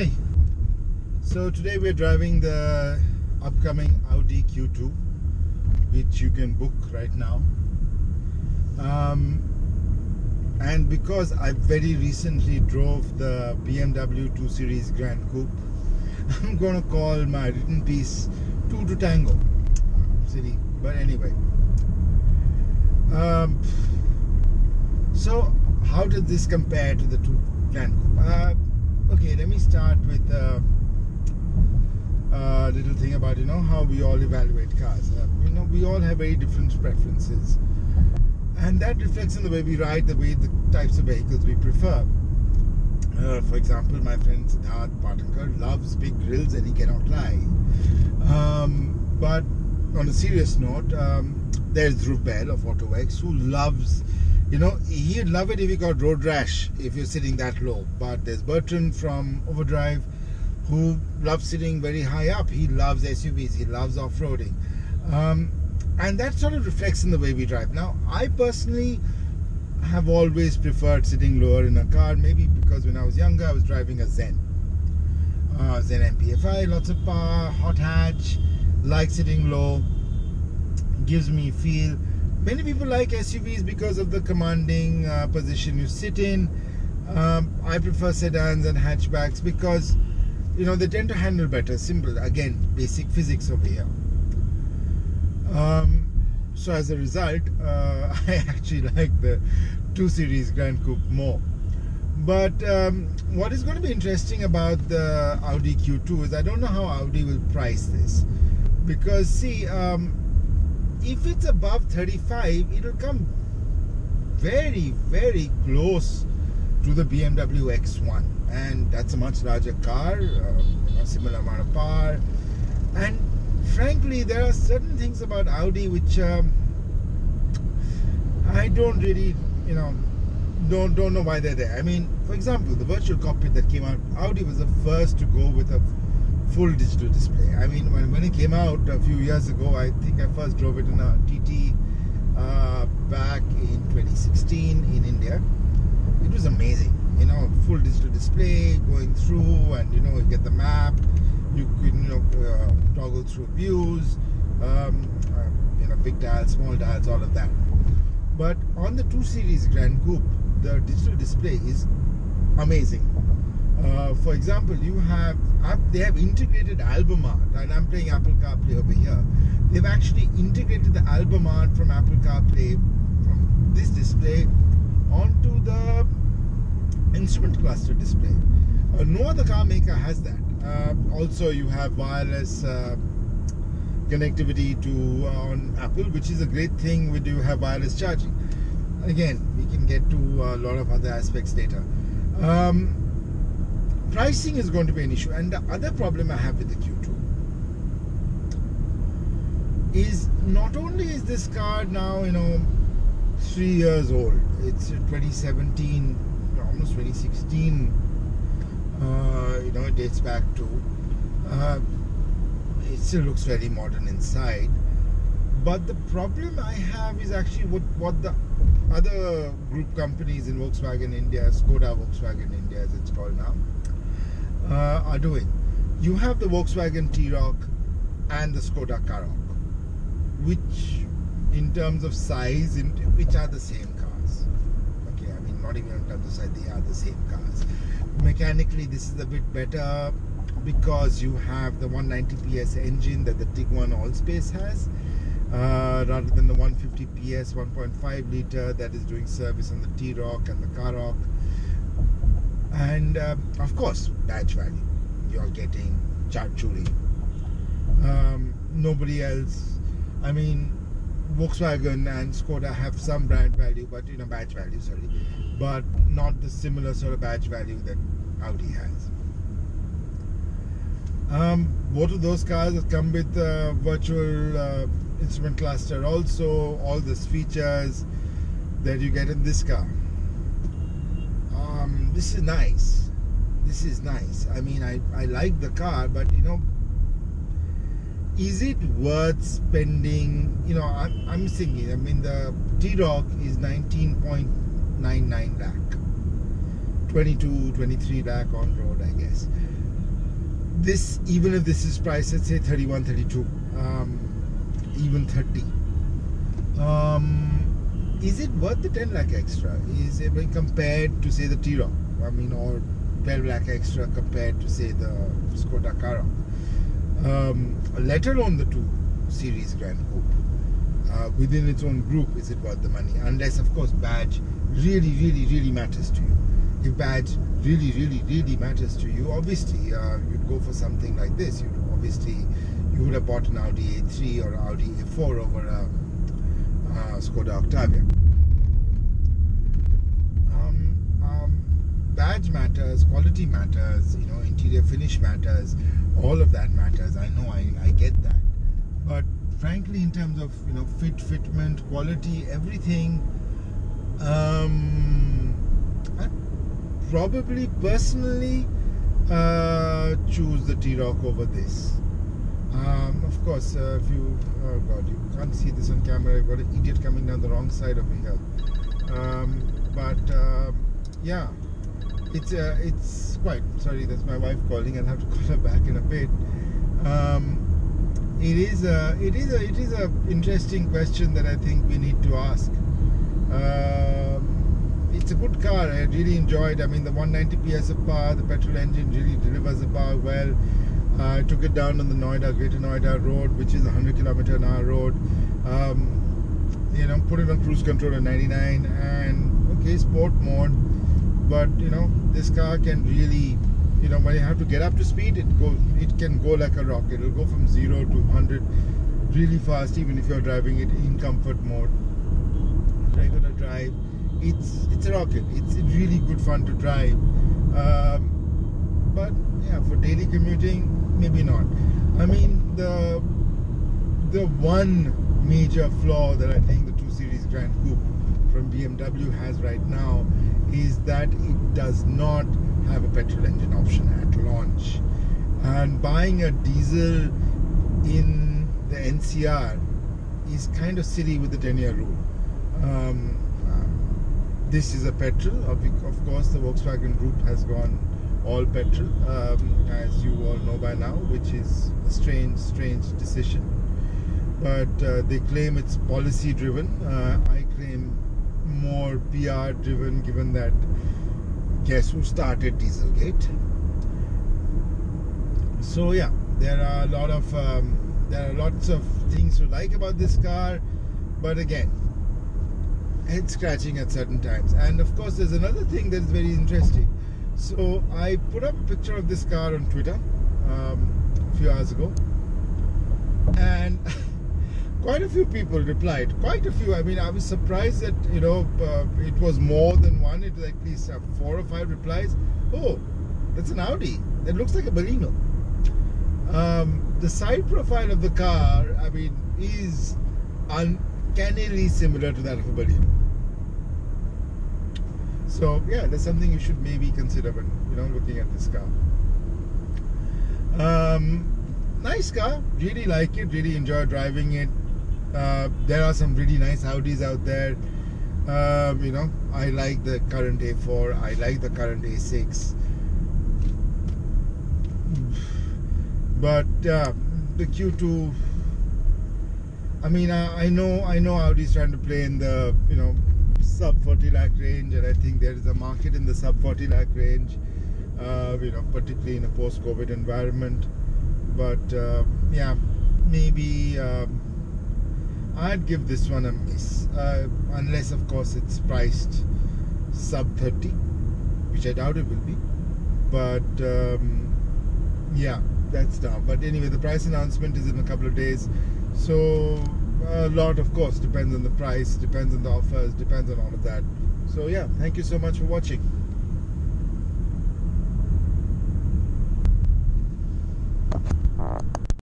Hi. So today we're driving the upcoming Audi Q2, which you can book right now. And because I very recently drove the BMW 2 Series Grand Coupe, I'm going to call my written piece 2 to Tango City. But anyway, so how does this compare to the 2 Grand Coupe? Okay, let me start with a little thing about how we all evaluate cars. We all have very different preferences, and that reflects in the way we ride, the types of vehicles we prefer. For example, my friend Siddharth Patankar loves big grills, and he cannot lie. But on a serious note, there's Dhruv Bell of AutoX, who loves, he'd love it if he got road rash if you're sitting that low. But there's Bertrand from Overdrive, who loves sitting very high up. He loves SUVs, he loves off-roading. And that sort of reflects in the way we drive. Now, I personally have always preferred sitting lower in a car, maybe because when I was younger, I was driving a Zen. Zen MPFI, lots of power, hot hatch, like sitting low, gives me feel. Many people like SUVs because of the commanding position you sit in. I prefer sedans and hatchbacks because, they tend to handle better. Simple, again, basic physics over here. So as a result, I actually like the 2 Series Grand Coupe more. But what is going to be interesting about the Audi Q2 is I don't know how Audi will price this. Because see, if it's above 35, it'll come very, very close to the BMW X1. And that's a much larger car, similar amount of power. And frankly, there are certain things about Audi which I don't really, don't know why they're there. I mean, for example, the virtual cockpit that came out, Audi was the first to go with a full digital display. I mean, when it came out a few years ago, I think I first drove it in a TT back in 2016 in India. It was amazing, full digital display going through, and you get the map. You can toggle through views, big dials, small dials, all of that. But on the 2 Series Grand Coupe, the digital display is amazing. For example, they have integrated album art, and I'm playing Apple CarPlay over here. They've actually integrated the album art from Apple CarPlay from this display onto the instrument cluster display. No other car maker has that. Also, you have wireless connectivity on Apple, which is a great thing when you have wireless charging. Again, we can get to a lot of other aspects later. Pricing is going to be an issue, and the other problem I have with the Q2 is not only is this car now 3 years old. It's 2017, almost 2016. It dates back to. It still looks very modern inside, but the problem I have is actually what the other group companies in Volkswagen India, Skoda Volkswagen India as it's called now, are doing. You have the Volkswagen T-Roc and the Skoda Karoq, which in terms of size, which are the same cars. Okay, I mean, not even in terms of size, they are the same cars. Mechanically, this is a bit better because you have the 190 PS engine that the Tiguan Allspace has, rather than the 150 PS 1.5 litre that is doing service on the T-Roc and the Karoq. And of course, badge value. You're getting Chachuri. Nobody else. I mean, Volkswagen and Skoda have some brand value, but badge value, sorry, but not the similar sort of badge value that Audi has. Both of those cars have come with virtual instrument cluster, also all these features that you get in this car. This is nice. This is nice. I mean, I like the car, but is it worth spending? I'm thinking. I mean, the T-Roc is 19.99 lakh, 22, 23 lakh on road, I guess. this, even if this is priced at say 31, 32, even 30, is it worth the 10 lakh extra? Is it, when compared to say the T-Roc, I mean, or 12 lakh extra compared to say the Skoda Karoq, let alone the 2 Series Grand Coupe, within its own group, is it worth the money? Unless of course badge really matters to you. If badge really matters to you, obviously you'd go for something like this. You would have bought an Audi A3 or Audi A4 over a Skoda Octavia. Badge matters, quality matters, you know, interior finish matters, all of that matters. I know, I get that, but frankly, in terms of, you know, fitment, quality, everything, I'd probably personally choose the T-Roc over this. Of course, if you, oh god, you can't see this on camera. I've got an idiot coming down the wrong side of the hill. Yeah, it's quite, sorry, that's my wife calling. I'll have to call her back in a bit. It is a interesting question that I think we need to ask. It's a good car. I really enjoyed. I mean, the 190 PS of power, the petrol engine really delivers the power well. I took it down on the Greater Noida road, which is a 100 km/h road. You know, put it on cruise control at 99, and okay, sport mode. But you know, this car can really, you know, when you have to get up to speed, it can go like a rocket. It'll go from 0 to 100 really fast, even if you're driving it in comfort mode. Regular drive, it's a rocket. It's really good fun to drive. But yeah, for daily commuting, maybe not. I mean, the one major flaw that I think the 2 Series Grand Coupe from BMW has right now is that it does not have a petrol engine option at launch, and buying a diesel in the NCR is kind of silly with the 10-year rule. This is a petrol. Of course, the Volkswagen Group has gone all petrol, as you all know by now, which is a strange decision. But they claim it's policy driven. I claim more PR driven, given that guess who started Dieselgate. So yeah, there are lots of things to like about this car, but again, head scratching at certain times. And of course, there's another thing that is very interesting. So I put up a picture of this car on Twitter a few hours ago, and quite a few people replied. Quite a few. I mean, I was surprised that, you know, it was more than one. It was at least 4 or 5 replies. Oh, that's an Audi. That looks like a Baleno. The side profile of the car, I mean, is uncannily similar to that of a Baleno. So yeah, that's something you should maybe consider when, you know, looking at this car. Nice car. Really like it. Really enjoy driving it. There are some really nice Audis out there. You know, I like the current A4. I like the current A6. But the Q2, I mean, I know Audi's trying to play in the, you know, sub 40 lakh range, and I think there is a market in the sub 40 lakh range, you know, particularly in a post-COVID environment. But yeah, maybe I'd give this one a miss, unless of course it's priced sub 30, which I doubt it will be. But yeah, that's down. But anyway, the price announcement is in a couple of days, so a lot, of course, depends on the price, depends on the offers, depends on all of that. So yeah, thank you so much for watching.